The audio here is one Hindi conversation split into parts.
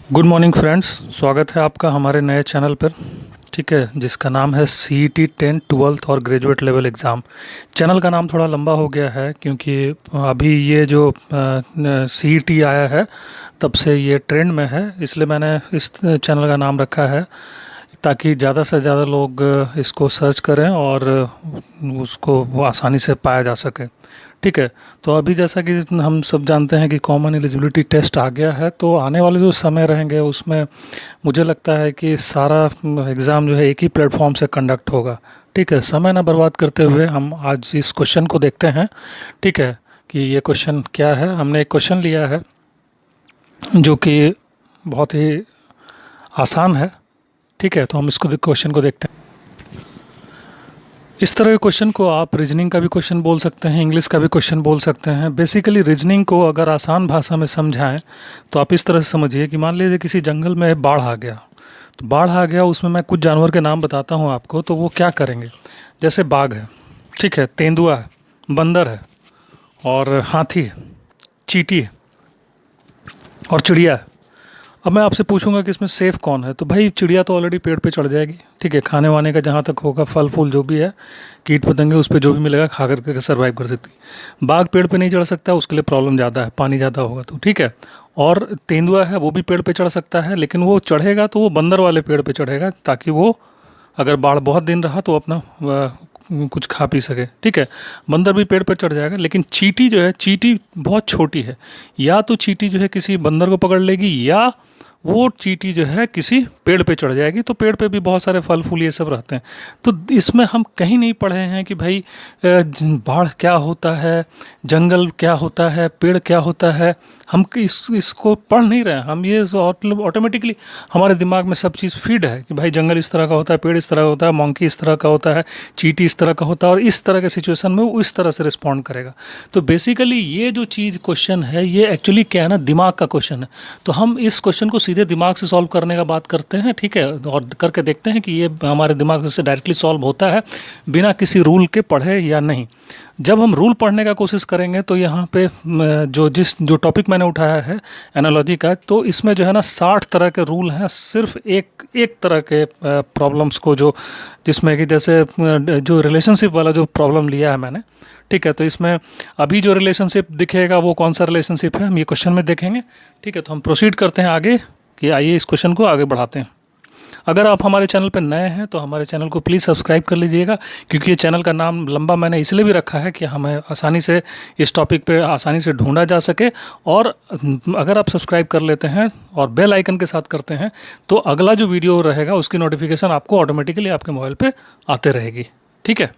Good morning friends. स्वागत है आपका हमारे नए चैनल पर। ठीक है, जिसका नाम है CET 10 12th और ग्रेजुएट लेवल एग्ज़ाम। चैनल का नाम थोड़ा लंबा हो गया है क्योंकि अभी ये जो CET आया है तब से ये ट्रेंड में है, इसलिए मैंने इस चैनल का नाम रखा है ताकि ज़्यादा से ज़्यादा लोग इसको सर्च करें और उसको वो आसानी से पाया जा सके। ठीक है, तो अभी जैसा कि हम सब जानते हैं कि कॉमन एलिजिबिलिटी टेस्ट आ गया है, तो आने वाले जो समय रहेंगे उसमें मुझे लगता है कि सारा एग्ज़ाम जो है एक ही प्लेटफॉर्म से कंडक्ट होगा। ठीक है, समय ना बर्बाद करते हुए हम आज इस क्वेश्चन को देखते हैं। ठीक है, कि ये क्वेश्चन क्या है। हमने एक क्वेश्चन लिया है जो कि बहुत ही आसान है। ठीक है, तो हम इसको क्वेश्चन को देखते हैं। इस तरह के क्वेश्चन को आप रीजनिंग का भी क्वेश्चन बोल सकते हैं, इंग्लिश का भी क्वेश्चन बोल सकते हैं। बेसिकली रीजनिंग को अगर आसान भाषा में समझाएं तो आप इस तरह से समझिए कि मान लीजिए किसी जंगल में बाढ़ आ गया, तो बाढ़ आ गया, उसमें मैं कुछ जानवर के नाम बताता हूँ आपको, तो वो क्या करेंगे। जैसे बाघ है, ठीक है, तेंदुआ है, बंदर है, और हाथी है, चींटी है, और चिड़िया है। अब मैं आपसे पूछूंगा कि इसमें सेफ कौन है, तो भाई चिड़िया तो ऑलरेडी पेड़ पे चढ़ जाएगी। ठीक है, खाने वाने का जहाँ तक होगा, फल फूल जो भी है, कीट पतंगे, उस पर जो भी मिलेगा खा करके सर्वाइव कर सकती है। बाघ पेड़ पे नहीं चढ़ सकता, उसके लिए प्रॉब्लम ज़्यादा है, पानी ज़्यादा होगा तो। ठीक है, और तेंदुआ है वो भी पेड़ पे चढ़ सकता है, लेकिन वो चढ़ेगा तो वो बंदर वाले पेड़ पे चढ़ेगा ताकि वो अगर बाढ़ बहुत दिन रहा तो अपना कुछ खा पी सके। ठीक है, बंदर भी पेड़ पर चढ़ जाएगा। लेकिन चींटी जो है, चींटी बहुत छोटी है, या तो चींटी जो है किसी बंदर को पकड़ लेगी, या वो चींटी जो है किसी पेड़ पे चढ़ जाएगी। तो पेड़ पे भी बहुत सारे फल फूल ये सब रहते हैं। तो इसमें हम कहीं नहीं पढ़े हैं कि भाई बाढ़ क्या होता है, जंगल क्या होता है, पेड़ क्या होता है। हम इसको पढ़ नहीं रहे हैं। हम ये ऑटोमेटिकली हमारे दिमाग में सब चीज़ फीड है कि भाई जंगल इस तरह का होता है, पेड़ इस तरह का होता है, मंकी इस तरह का होता है, चींटी इस तरह का होता है, और इस तरह के सिचुएशन में वो इस तरह से रिस्पॉन्ड करेगा। तो बेसिकली ये जो चीज़ क्वेश्चन है, ये एक्चुअली क्या है ना, दिमाग का क्वेश्चन है। तो हम इस क्वेश्चन को सीधे दिमाग से सॉल्व करने का बात करते हैं। ठीक है, और करके देखते हैं कि ये हमारे दिमाग से डायरेक्टली सॉल्व होता है बिना किसी रूल के पढ़े या नहीं। जब हम रूल पढ़ने का कोशिश करेंगे तो यहाँ पे जो टॉपिक मैंने उठाया है एनालॉजी का, तो इसमें जो है ना 60 तरह के रूल हैं, सिर्फ एक एक तरह के प्रॉब्लम्स को, जो जिसमें कि जैसे जो रिलेशनशिप वाला जो प्रॉब्लम लिया है मैंने। ठीक है, तो इसमें अभी जो रिलेशनशिप दिखेगा वो कौन सा रिलेशनशिप है, हम ये क्वेश्चन में देखेंगे। ठीक है, तो हम प्रोसीड करते हैं आगे कि आइए इस क्वेश्चन को आगे बढ़ाते हैं। अगर आप हमारे चैनल पर नए हैं तो हमारे चैनल को प्लीज़ सब्सक्राइब कर लीजिएगा, क्योंकि ये चैनल का नाम लंबा मैंने इसलिए भी रखा है कि हमें आसानी से इस टॉपिक पे आसानी से ढूंढा जा सके। और अगर आप सब्सक्राइब कर लेते हैं और बेल आइकन के साथ करते हैं तो अगला जो वीडियो रहेगा उसकी नोटिफिकेशन आपको ऑटोमेटिकली आपके मोबाइल पर आते रहेगी। ठीक है,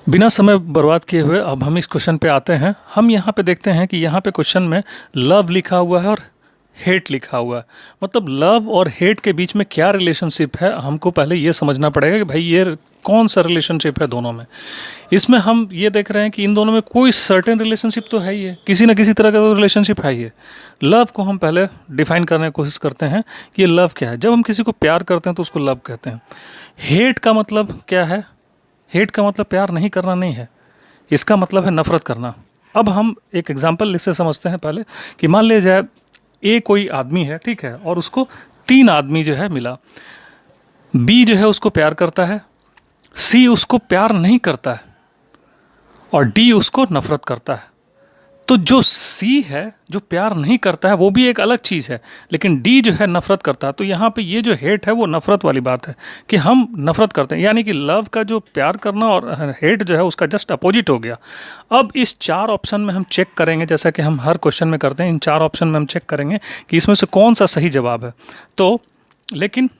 बिना समय बर्बाद किए हुए अब हम इस क्वेश्चन पे आते हैं। हम यहाँ पे देखते हैं कि यहाँ पे क्वेश्चन में लव लिखा हुआ है और हेट लिखा हुआ है। मतलब लव और हेट के बीच में क्या रिलेशनशिप है, हमको पहले ये समझना पड़ेगा कि भाई ये कौन सा रिलेशनशिप है दोनों में। इसमें हम ये देख रहे हैं कि इन दोनों में कोई सर्टेन रिलेशनशिप तो है ही है, किसी न किसी तरह का तो रिलेशनशिप है ही है। लव को हम पहले डिफाइन करने की कोशिश करते हैं कि ये लव क्या है। जब हम किसी को प्यार करते हैं तो उसको लव कहते हैं। हेट का मतलब क्या है? हेट का मतलब प्यार नहीं करना नहीं है, इसका मतलब है नफरत करना। अब हम एक एग्जाम्पल इससे समझते हैं पहले कि मान लीजिए जाए ए कोई आदमी है, ठीक है, और उसको 3 आदमी जो है मिला। बी जो है उसको प्यार करता है, सी उसको प्यार नहीं करता है, और डी उसको नफरत करता है। तो जो सी है, जो प्यार नहीं करता है, वो भी एक अलग चीज़ है, लेकिन डी जो है नफरत करता है। तो यहाँ पे ये जो हेट है वो नफरत वाली बात है कि हम नफरत करते हैं, यानी कि लव का जो प्यार करना और हेट जो है उसका जस्ट अपोजिट हो गया। अब इस 4 ऑप्शन में हम चेक करेंगे, जैसा कि हम हर क्वेश्चन में करते हैं, इन 4 ऑप्शन में हम चेक करेंगे कि इसमें से कौन सा सही जवाब है। तो लेकिन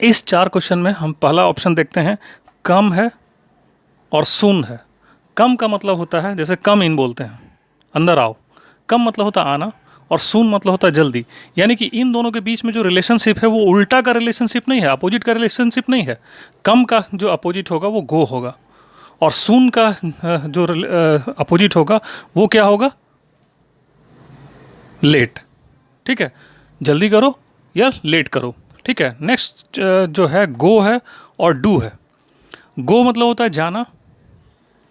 इस 4 क्वेश्चन में हम पहला ऑप्शन देखते हैं, कम है और सुन है। कम का मतलब होता है, जैसे कम इन बोलते हैं, अंदर आओ। कम मतलब होता है आना, और सून मतलब होता है जल्दी। यानी कि इन दोनों के बीच में जो रिलेशनशिप है वो उल्टा का रिलेशनशिप नहीं है, अपोजिट का रिलेशनशिप नहीं है। कम का जो अपोजिट होगा वो गो होगा, और सून का जो अपोजिट होगा वो क्या होगा? लेट। ठीक है, जल्दी करो या लेट करो। ठीक है, नेक्स्ट जो है गो है और डू है। गो मतलब होता है जाना,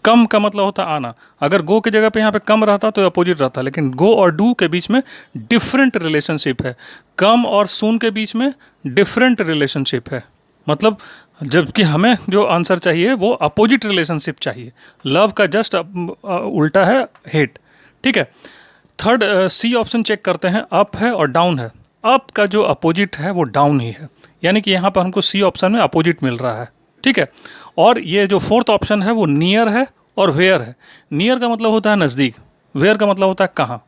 कम का मतलब होता है आना। अगर गो की जगह पे यहाँ पे कम रहता तो अपोजिट रहता, लेकिन गो और डू के बीच में डिफरेंट रिलेशनशिप है। कम और सून के बीच में डिफरेंट रिलेशनशिप है। मतलब जबकि हमें जो आंसर चाहिए वो अपोजिट रिलेशनशिप चाहिए। लव का जस्ट उल्टा है हेट। ठीक है। थर्ड सी ऑप्शन चेक करते हैं, अप है और डाउन है। अप का जो अपोजिट है वो डाउन ही है, यानी कि यहाँ पर हमको सी ऑप्शन में अपोजिट मिल रहा है। ठीक है। और ये जो फोर्थ ऑप्शन है वो नियर है और वेयर है। नियर का मतलब होता है नज़दीक, वेयर का मतलब होता है कहाँ।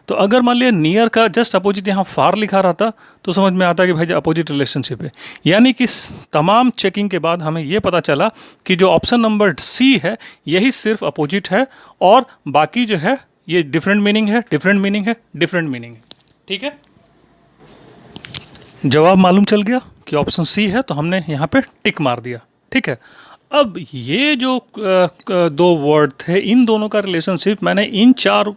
तो अगर मान लिया नियर का जस्ट अपोजिट यहाँ फार लिखा रहता तो समझ में आता कि भाई अपोजिट रिलेशनशिप है। यानी कि तमाम चेकिंग के बाद हमें ये पता चला कि जो ऑप्शन नंबर सी है यही सिर्फ अपोजिट है, और बाकी जो है ये डिफरेंट मीनिंग है, डिफरेंट मीनिंग है, डिफरेंट मीनिंग है। ठीक है। जवाब मालूम चल गया कि ऑप्शन सी है, तो हमने यहाँ पे टिक मार दिया। ठीक है। अब ये जो दो वर्ड थे, इन दोनों का रिलेशनशिप मैंने इन चार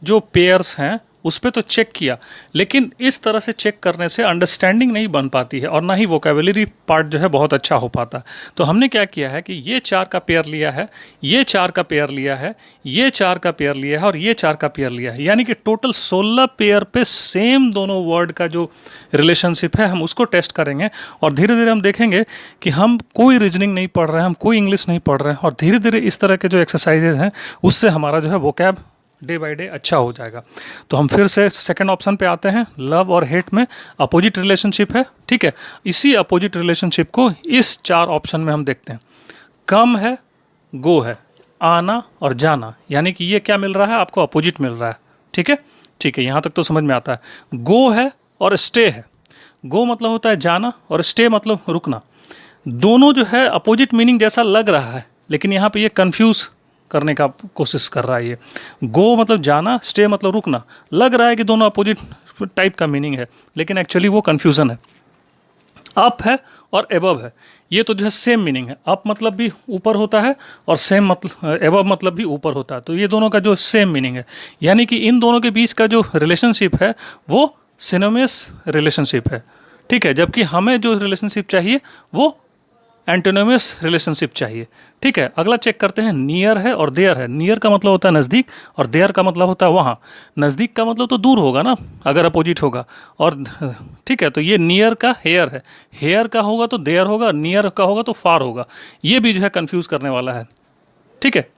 जो पेयर्स हैं उस पर तो चेक किया, लेकिन इस तरह से चेक करने से अंडरस्टैंडिंग नहीं बन पाती है और ना ही वोकेबलरी पार्ट जो है बहुत अच्छा हो पाता है। तो हमने क्या किया है कि ये चार का पेयर लिया है, ये चार का पेयर लिया है, ये चार का पेयर लिया है और ये चार का पेयर लिया है, यानी कि टोटल 16 पेयर पे सेम दोनों वर्ड का जो रिलेशनशिप है हम उसको टेस्ट करेंगे। और धीरे धीरे हम देखेंगे कि हम कोई रीजनिंग नहीं पढ़ रहे हैं, हम कोई इंग्लिश नहीं पढ़ रहे हैं, और धीरे धीरे इस तरह के जो एक्सरसाइजेज हैं उससे हमारा जो है वोकैब डे बाय डे अच्छा हो जाएगा। तो हम फिर से सेकंड ऑप्शन पे आते हैं। लव और हेट में अपोजिट रिलेशनशिप है। ठीक है। इसी अपोजिट रिलेशनशिप को इस चार ऑप्शन में हम देखते हैं। कम है, गो है, आना और जाना, यानी कि ये क्या मिल रहा है आपको, अपोजिट मिल रहा है। ठीक है। ठीक है, यहाँ तक तो समझ में आता है। गो है और स्टे है। गो मतलब होता है जाना और स्टे मतलब रुकना। दोनों जो है अपोजिट मीनिंग जैसा लग रहा है, लेकिन यहाँ पे ये कंफ्यूज करने का कोशिश कर रहा है। ये गो मतलब जाना, स्टे मतलब रुकना, लग रहा है कि दोनों अपोजिट टाइप का मीनिंग है, लेकिन एक्चुअली वो कन्फ्यूज़न है। अप है और एबव है, ये तो जो है सेम मीनिंग है। अप मतलब भी ऊपर होता है और सेम मतलब एबव मतलब भी ऊपर होता है, तो ये दोनों का जो सेम मीनिंग है, यानी कि इन दोनों के बीच का जो रिलेशनशिप है वो सिनोनिमस रिलेशनशिप है। ठीक है। जबकि हमें जो रिलेशनशिप चाहिए वो एंटोनिमस रिलेशनशिप चाहिए। ठीक है। अगला चेक करते हैं, नियर है और देयर है। नियर का मतलब होता है नज़दीक और देयर का मतलब होता है वहाँ। नज़दीक का मतलब तो दूर होगा ना अगर अपोजिट होगा, और ठीक है, तो ये नियर का हेयर है, हेयर का होगा तो देयर होगा, नियर का होगा तो फार होगा। ये भी जो है कन्फ्यूज़ करने वाला है। ठीक है।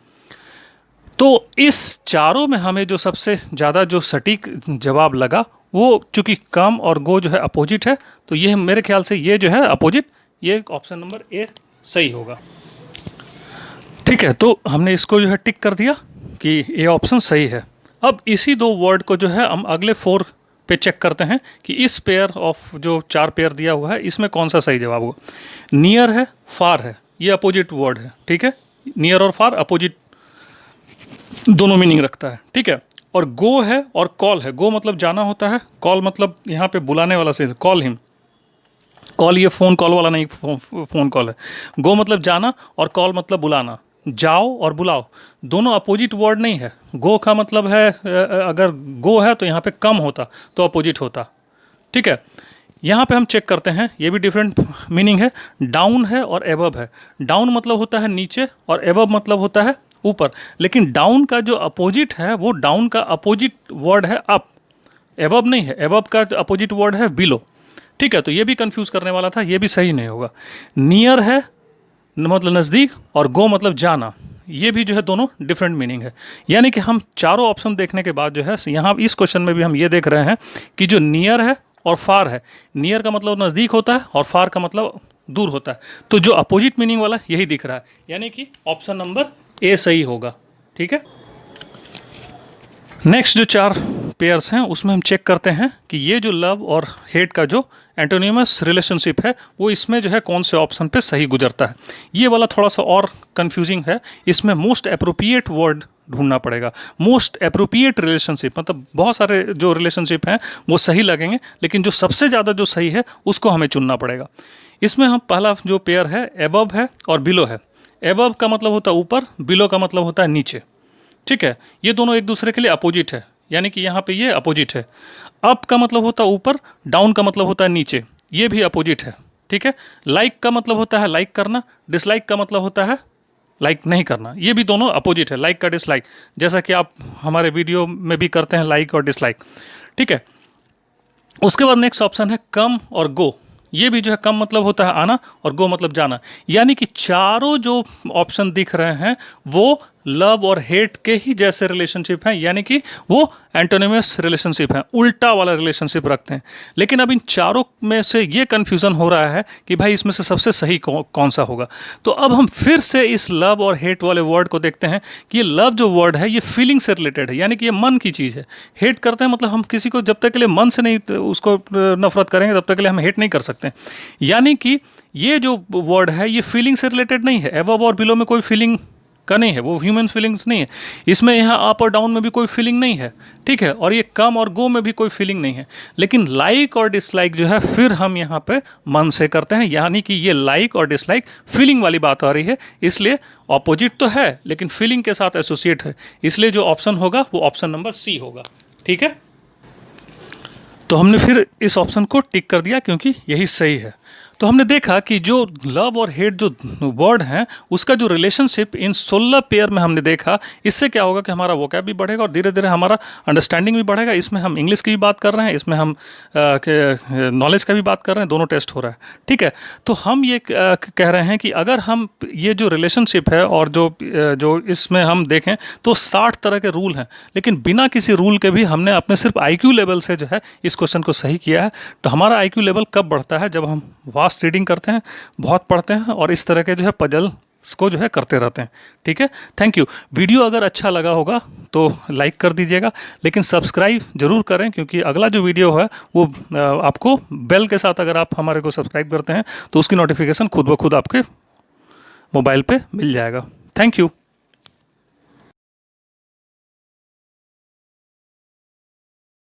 तो इस चारों में हमें जो सबसे ज़्यादा जो सटीक जवाब लगा वो, चूँकि कम और गो जो है अपोजिट है, तो ये मेरे ख्याल से ये जो है अपोजिट, ये ऑप्शन नंबर ए सही होगा। ठीक है। तो हमने इसको जो है टिक कर दिया कि ये ऑप्शन सही है। अब इसी दो वर्ड को जो है हम अगले 4 पे चेक करते हैं कि इस पेयर ऑफ जो 4 पेयर दिया हुआ है इसमें कौन सा सही जवाब होगा। नियर है, फार है, ये अपोजिट वर्ड है। ठीक है। नियर और फार अपोजिट दोनों मीनिंग रखता है। ठीक है। और गो है और कॉल है। गो मतलब जाना होता है, कॉल मतलब यहाँ पे बुलाने वाला से, कॉल हिम। कॉल ये फ़ोन कॉल वाला नहीं, फ़ोन कॉल है। गो मतलब जाना और कॉल मतलब बुलाना। जाओ और बुलाओ दोनों अपोजिट वर्ड नहीं है। गो का मतलब है अगर गो है तो यहाँ पे कम होता तो अपोजिट होता। ठीक है। यहाँ पे हम चेक करते हैं, ये भी डिफरेंट मीनिंग है। डाउन है और एबव है। डाउन मतलब होता है नीचे और एबव मतलब होता है ऊपर, लेकिन डाउन का जो अपोजिट है वो डाउन का अपोजिट वर्ड है अप, एबव नहीं है। एबव का अपोजिट वर्ड है बिलो। ठीक है। तो ये भी कंफ्यूज करने वाला था, ये भी सही नहीं होगा। नियर है मतलब नज़दीक और गो मतलब जाना, ये भी जो है दोनों डिफरेंट मीनिंग है। यानी कि हम चारों ऑप्शन देखने के बाद जो है यहाँ इस क्वेश्चन में भी हम ये देख रहे हैं कि जो नियर है और फार है, नियर का मतलब नज़दीक होता है और फार का मतलब दूर होता है, तो जो अपोजिट मीनिंग वाला यही दिख रहा है, यानी कि ऑप्शन नंबर ए सही होगा। ठीक है। नेक्स्ट जो 4 पेयर्स हैं उसमें हम चेक करते हैं कि ये जो लव और हेट का जो एंटोनिमस रिलेशनशिप है वो इसमें जो है कौन से ऑप्शन पे सही गुजरता है। ये वाला थोड़ा सा और कंफ्यूजिंग है, इसमें मोस्ट अप्रोप्रिएट वर्ड ढूंढना पड़ेगा। मोस्ट अप्रोप्रिएट रिलेशनशिप मतलब बहुत सारे जो रिलेशनशिप हैं वो सही लगेंगे, लेकिन जो सबसे ज़्यादा जो सही है उसको हमें चुनना पड़ेगा। इसमें हम पहला जो पेयर है एबव है और बिलो है। एबव का मतलब होता है ऊपर, बिलो का मतलब होता है नीचे। ठीक है। ये दोनों एक दूसरे के लिए अपोजिट है, यानी कि यहाँ पे ये अपोजिट है। अप का मतलब होता है ऊपर, डाउन का मतलब होता है नीचे, ये भी अपोजिट है। ठीक है। लाइक का मतलब होता है लाइक करना, डिसलाइक का मतलब होता है लाइक नहीं करना, ये भी दोनों अपोजिट है, लाइक का डिसलाइक, जैसा कि आप हमारे वीडियो में भी करते हैं लाइक और डिसलाइक, ठीक है। उसके बाद नेक्स्ट ऑप्शन है कम और गो। ये भी जो है कम मतलब होता है आना और गो मतलब जाना, यानी कि चारों जो ऑप्शन दिख रहे हैं वो लव और हेट के ही जैसे रिलेशनशिप हैं, यानी कि वो एंटोनिमस रिलेशनशिप हैं, उल्टा वाला रिलेशनशिप रखते हैं। लेकिन अब इन चारों में से ये कन्फ्यूज़न हो रहा है कि भाई इसमें से सबसे सही कौन सा होगा। तो अब हम फिर से इस लव और हेट वाले वर्ड को देखते हैं कि ये लव जो वर्ड है ये फीलिंग से रिलेटेड है, यानी कि ये मन की चीज़ है। हेट करते हैं मतलब हम किसी को जब तक के लिए मन से नहीं उसको नफरत करेंगे तब तक के लिए हम हेट नहीं कर सकते। यानी कि ये जो वर्ड है ये फीलिंग से रिलेटेड नहीं है, एबव और बिलो में कोई फीलिंग का नहीं है, वो ह्यूमन फीलिंग्स नहीं है। इसमें यहाँ अप और डाउन में भी कोई फीलिंग नहीं है, ठीक है। और ये कम और गो में भी कोई फीलिंग नहीं है। लेकिन लाइक और डिसलाइक जो है फिर हम यहाँ पे मन से करते हैं, यानी कि ये लाइक और डिसलाइक फीलिंग वाली बात आ रही है, इसलिए ऑपोजिट तो है लेकिन फीलिंग के साथ एसोसिएट है, इसलिए जो ऑप्शन होगा वो ऑप्शन नंबर सी होगा, ठीक है। तो हमने फिर इस ऑप्शन को टिक कर दिया क्योंकि यही सही है। तो हमने देखा कि जो लव और हेट जो वर्ड हैं उसका जो रिलेशनशिप इन 16 पेयर में हमने देखा, इससे क्या होगा कि हमारा वोकैब भी बढ़ेगा और धीरे धीरे हमारा अंडरस्टैंडिंग भी बढ़ेगा। इसमें हम इंग्लिश की भी बात कर रहे हैं, इसमें हम नॉलेज का भी बात कर रहे हैं, दोनों टेस्ट हो रहा है, ठीक है। तो हम ये कह रहे हैं कि अगर हम ये जो रिलेशनशिप है और जो इसमें हम देखें तो 60 तरह के रूल हैं, लेकिन बिना किसी रूल के भी हमने अपने सिर्फ IQ लेवल से जो है इस क्वेश्चन को सही किया है। तो हमारा IQ लेवल कब बढ़ता है? जब हम फास्ट रीडिंग करते हैं, बहुत पढ़ते हैं और इस तरह के जो है पजल्स को जो है करते रहते हैं, ठीक है। Thank you. वीडियो अगर अच्छा लगा होगा तो लाइक कर दीजिएगा, लेकिन सब्सक्राइब जरूर करें क्योंकि अगला जो वीडियो है वो आपको बेल के साथ, अगर आप हमारे को सब्सक्राइब करते हैं तो उसकी नोटिफिकेशन खुद ब खुद आपके मोबाइल पे मिल जाएगा। Thank you.